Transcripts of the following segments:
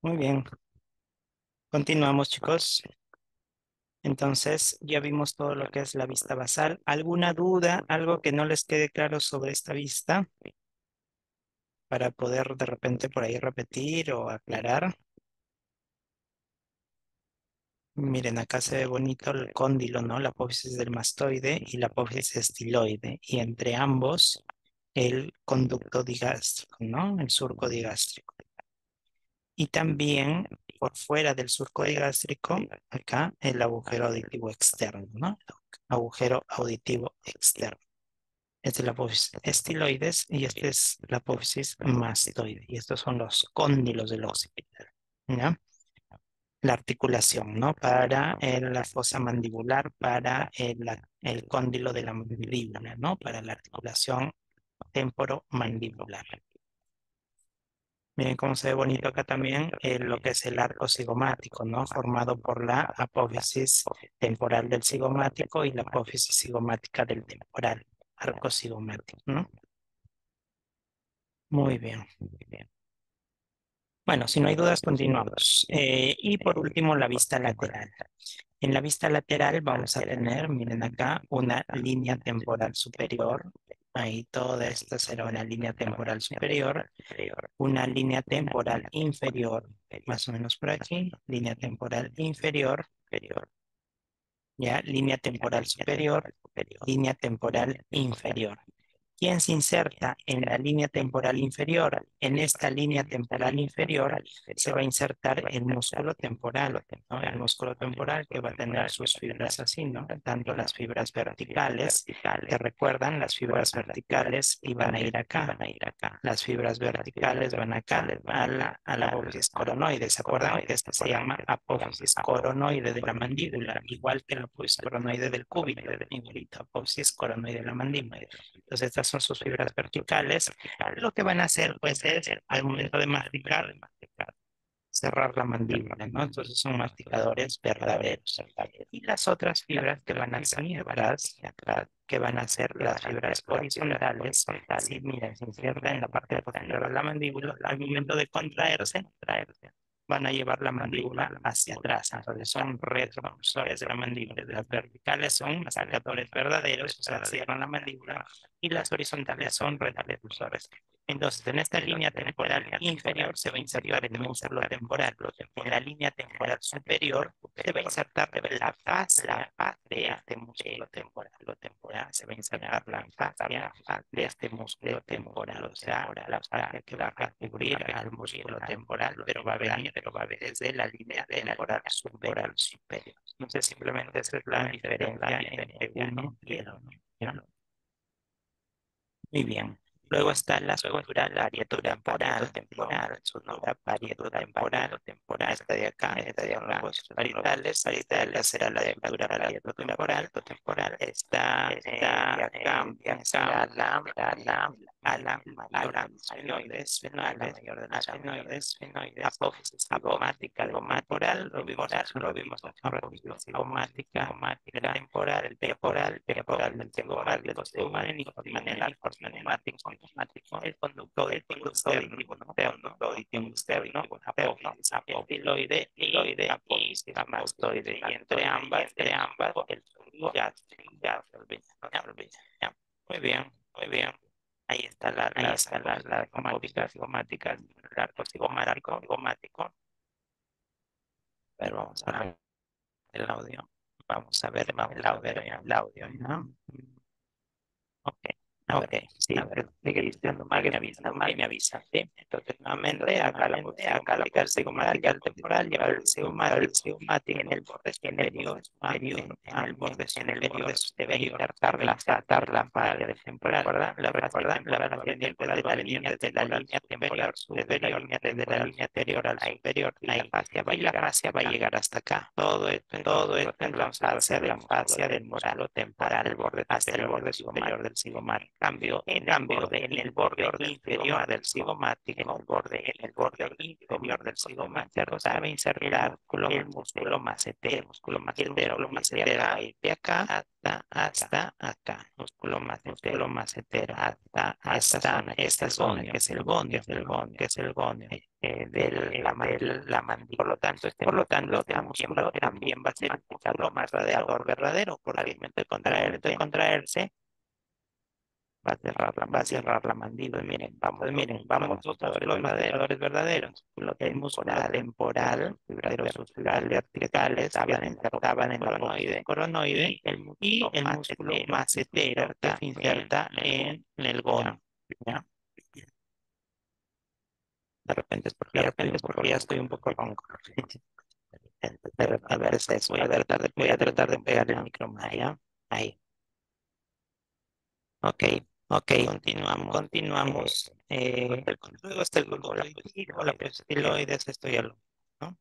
Muy bien. Continuamos, chicos. Entonces, ya vimos todo lo que es la vista basal. ¿Alguna duda, algo que no les quede claro sobre esta vista para poder de repente por ahí repetir o aclarar? Miren, acá se ve bonito el cóndilo, ¿no? La apófisis del mastoide y la apófisis estiloide. Y entre ambos, el conducto digástrico, ¿no? El surco digástrico. Y también por fuera del surco digástrico, acá el agujero auditivo externo, ¿no? Agujero auditivo externo. Esta es la apófisis estiloides y esta es la apófisis mastoide. Y estos son los cóndilos del occipital, ¿no? La articulación, ¿no? Para la fosa mandibular, para el cóndilo de la mandíbula, ¿no? Para la articulación temporomandibular. Miren cómo se ve bonito acá también lo que es el arco cigomático, ¿no? Formado por la apófisis temporal del cigomático y la apófisis cigomática del temporal, arco cigomático, ¿no? Muy bien, muy bien. Bueno, si no hay dudas, continuamos. Y por último, la vista lateral. En la vista lateral vamos a tener, miren acá, una línea temporal superior. Ahí toda esta será una línea temporal superior, una línea temporal inferior, más o menos por aquí, línea temporal inferior, ya, línea temporal superior, línea temporal inferior. ¿Quién se inserta en la línea temporal inferior? En esta línea temporal inferior se va a insertar el músculo temporal, ¿no? El músculo temporal que va a tener sus fibras así, ¿no? Tanto las fibras verticales, que recuerdan, las fibras verticales y van a ir acá, Las fibras verticales van acá a la apófisis coronoide, ¿se acuerdan? Esta se llama apófisis coronoide de la mandíbula, igual que la apófisis coronoide del cúbito, igualito, apófisis coronoide de la mandíbula. Entonces estas son sus fibras verticales. Lo que van a hacer pues es al momento de masticar, cerrar la mandíbula, ¿no? Entonces son masticadores verdaderos. Y las otras fibras que van a salir atrás, que van a ser las fibras horizontales, así, miren, se insertan en la parte posterior de la mandíbula, al momento de contraerse, van a llevar la mandíbula hacia atrás. Entonces son retropulsores de la mandíbula. Las verticales son masticadores verdaderos, o sea, cierran la mandíbula, y las horizontales son retropulsores. Entonces, en esta línea temporal inferior se va a insertar el músculo temporal. En la línea temporal superior se va a insertar la fascia de este músculo temporal. Se va a insertar la fascia de este músculo temporal. O sea, la fascia que va a cubrir al músculo temporal, pero va a venir desde la línea temporal superior. Entonces, simplemente esa es la diferencia entre uno y el otro, ¿no? Muy bien. Luego está la sutura temporal, sutura temporal, esta de acá, los parietales será la sutura temporal, está ala mayor de los senoides, apófisis cigomática temporal, lo vimos apófisis cigomática temporal del temporal de los neumáticos, el conducto del externo, apófisis apófisis mastoide, y entre ambas, el ya, ya. Muy bien, muy bien. Ahí está la cigomática, el arco cigomático. Pero vamos a ver el audio. Vamos a ver el audio, ¿no? Ok, ok, sí, a ver, sigue diciendo mal, me avisa, ¿sí? Entonces, nuevamente, acá la cigomática temporal, lleva el cigomático en el borde superior, en el borde superior, debe insertar la fascia del temporal, ¿verdad? La fascia temporal va a venir desde la línea temporal superior, desde la línea anterior al superior, la fascia va a llegar hasta acá. Todo esto en la fascia del músculo temporal, hasta el borde superior del cigomático. en el borde inferior del cigomático, en el borde inferior del cigomático, sabe insertar el músculo macetero, lo macetero ir de acá hasta acá, músculo macetero, hasta esta zona, que es el gonio, la mandíbula. Por lo tanto, también va a ser un músculo más verdadero, por alimento de contraerse, va a cerrar la mandíbula. Miren, vamos los valores verdaderos. El músculo temporal, pero sus fibras verticales estaban en el coronoide y el músculo macetero que se inserta en el gonio. ¿Ya? De repente es porque ya estoy un poco ronco. A ver, es eso. Voy a tratar de pegar el micro más allá. Ahí. Ok, ok, continuamos. Luego está el control y la esteroides, esto ya lo, ¿no?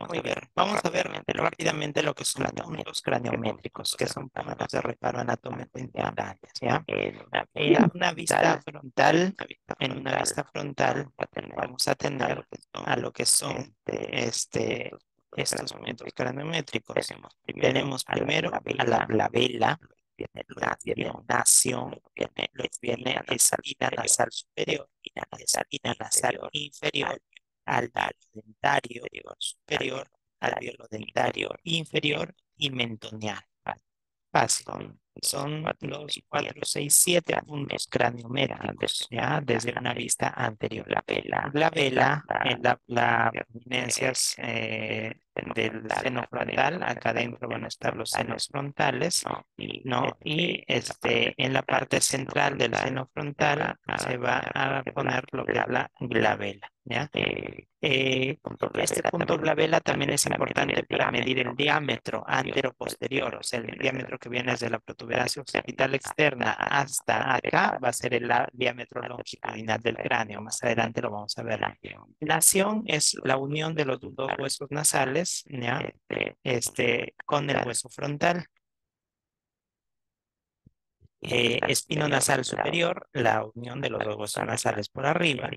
Muy bien. Vamos a ver rápidamente lo que son puntos craniométricos, que son puntos de reparo anatómico importantes, ¿ya? En una vista frontal, vamos a tener a lo que son estos puntos craniométricos. Tenemos primero a la vela, viene nación, viene esa línea nasal superior, esa línea nasal inferior, alveolo dentario superior, alveolo dentario inferior y mentoniano. Fácil. Son los 4, 6, 7 puntos craniométricos, ¿ya? Desde una vista anterior. La vela en las eminencias del seno frontal, acá adentro van a estar los senos frontales, ¿no? Y en la parte central del seno frontal se va a poner lo que es la glabela, ¿ya? Este punto glabela también es importante para medir el diámetro antero-posterior, o sea, el diámetro que viene desde la protuberancia occipital externa hasta acá va a ser el diámetro longitudinal del cráneo. Más adelante lo vamos a ver. Nación es la unión de los dos huesos nasales, ¿ya? Con el hueso frontal. Espino nasal superior, la unión de los dos huesos nasales por arriba.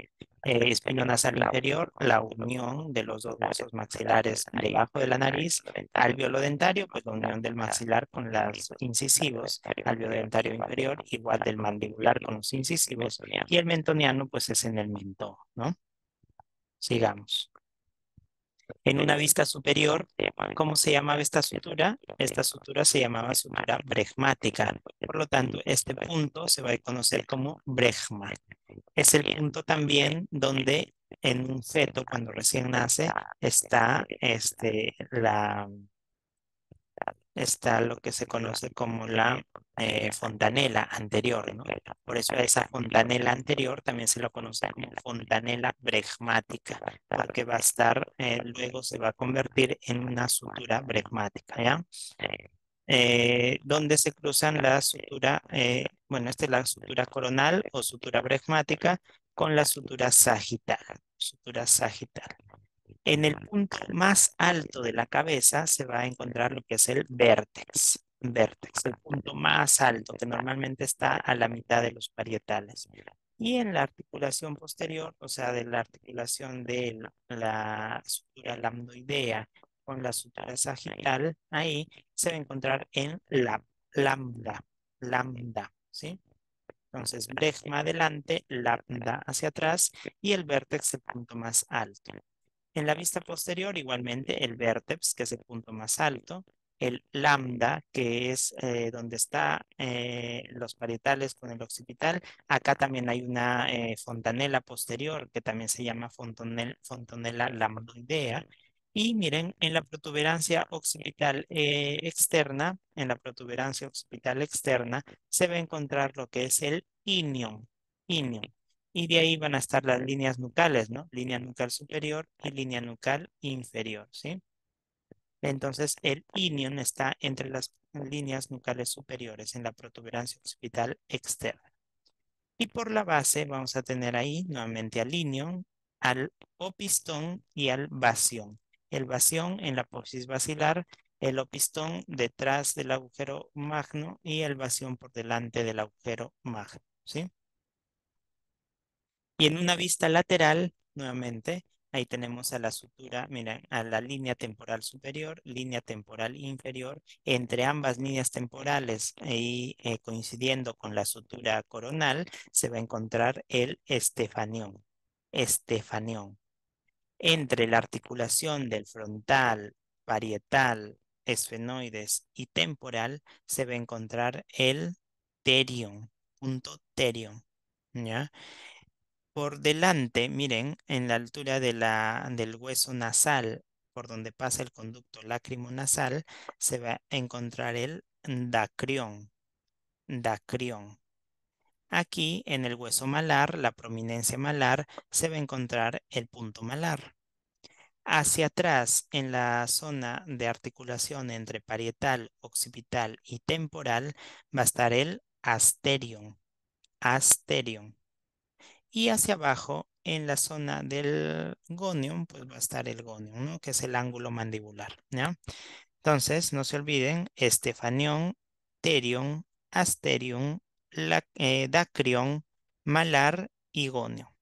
Espino nasal inferior, la unión de los dos huesos maxilares debajo de la nariz. Alveolo dentario, pues la unión del maxilar con los incisivos. Alveolo dentario inferior, igual del mandibular con los incisivos. Y el mentoniano, pues es en el mentón, ¿no? Sigamos. En una vista superior, ¿cómo se llamaba esta sutura? Esta sutura se llamaba sutura bregmática. Por lo tanto, este punto se va a conocer como bregma. Es el punto también donde en un feto, cuando recién nace, está está lo que se conoce como la fontanela anterior, ¿no? Por eso a esa fontanela anterior también se lo conoce como fontanela bregmática, porque va a estar, luego se va a convertir en una sutura bregmática, ¿ya? Donde se cruzan la sutura, bueno, esta es la sutura coronal o sutura bregmática con la sutura sagital, sutura sagital. En el punto más alto de la cabeza se va a encontrar lo que es el vértex. Vértex, el punto más alto que normalmente está a la mitad de los parietales. Y en la articulación posterior, o sea, de la articulación de la sutura lambdoidea con la sutura sagital, ahí se va a encontrar en la lambda, ¿sí? Entonces, bregma adelante, lambda hacia atrás y el vértex el punto más alto. En la vista posterior, igualmente, el vértex, que es el punto más alto, el lambda, que es donde están los parietales con el occipital. Acá también hay una fontanela posterior, que también se llama fontanela lambdoidea. Y miren, en la protuberancia occipital externa, se va a encontrar lo que es el inion. Y de ahí van a estar las líneas nucales, ¿no? Línea nucal superior y línea nucal inferior, ¿sí? Entonces, el inion está entre las líneas nucales superiores en la protuberancia occipital externa. Y por la base vamos a tener ahí nuevamente al inion, al opistón y al basión. El basión en la apófisis basilar el opistón detrás del agujero magno y el bastión por delante del agujero magno, ¿sí? Y en una vista lateral, nuevamente, ahí tenemos a la sutura, miren, a la línea temporal superior, línea temporal inferior. Entre ambas líneas temporales y coincidiendo con la sutura coronal, se va a encontrar el estefanión. Estefanión. Entre la articulación del frontal, parietal, esfenoides y temporal, se va a encontrar el terion, punto terion, ¿ya? Por delante, miren, en la altura de del hueso nasal, por donde pasa el conducto lacrimonasal, se va a encontrar el dacrión. Dacrión. Aquí, en el hueso malar, la prominencia malar, se va a encontrar el punto malar. Hacia atrás, en la zona de articulación entre parietal, occipital y temporal, va a estar el asterion. Asterion. Y hacia abajo, en la zona del gonium, pues va a estar el gonium, ¿no? Que es el ángulo mandibular, ¿ya? Entonces, no se olviden, estefanión, terion, asterium, dacrión, malar y gonio.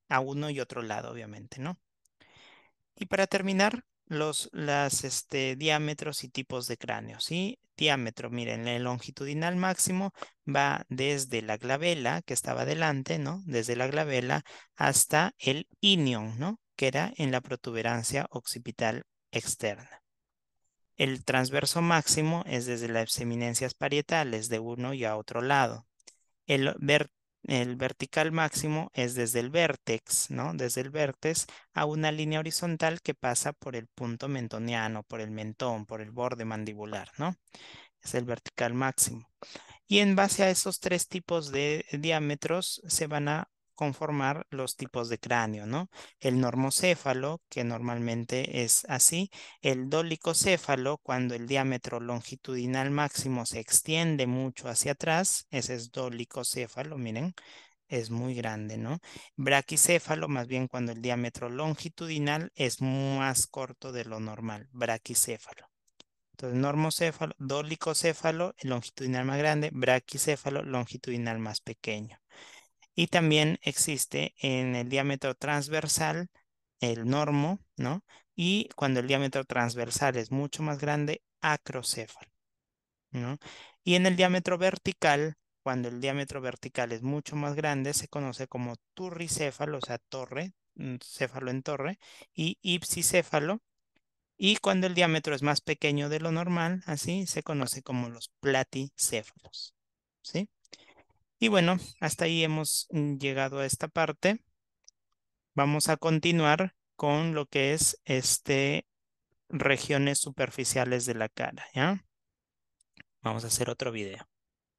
A uno y otro lado, obviamente, ¿no? Y para terminar, diámetros y tipos de cráneo, ¿sí? Diámetro, miren, el longitudinal máximo va desde la glabela, que estaba delante, ¿no? Desde la glabela hasta el inion, ¿no? Que era en la protuberancia occipital externa. El transverso máximo es desde las eminencias parietales de uno y a otro lado. El, ver- el vertical máximo es desde el vértex, ¿no? Desde el vértex a una línea horizontal que pasa por el punto mentoniano, por el mentón, por el borde mandibular, ¿no? Es el vertical máximo. Y en base a esos tres tipos de diámetros se van a conformar los tipos de cráneo, ¿no? El normocéfalo, que normalmente es así. El dolicocéfalo, cuando el diámetro longitudinal máximo se extiende mucho hacia atrás, ese es dolicocéfalo, miren, es muy grande, ¿no? Braquicéfalo, más bien cuando el diámetro longitudinal es más corto de lo normal, braquicéfalo. Entonces, normocéfalo, dolicocéfalo, el longitudinal más grande, braquicéfalo, longitudinal más pequeño. Y también existe en el diámetro transversal el normo, ¿no? Y cuando el diámetro transversal es mucho más grande, acrocéfalo, ¿no? Y en el diámetro vertical, cuando el diámetro vertical es mucho más grande, se conoce como turricéfalo, o sea, torre, céfalo en torre, y ipsicéfalo, y cuando el diámetro es más pequeño de lo normal, así se conoce como los platicéfalos, ¿sí? Y bueno, hasta ahí hemos llegado a esta parte. Vamos a continuar con lo que es regiones superficiales de la cara, ¿ya? Vamos a hacer otro video.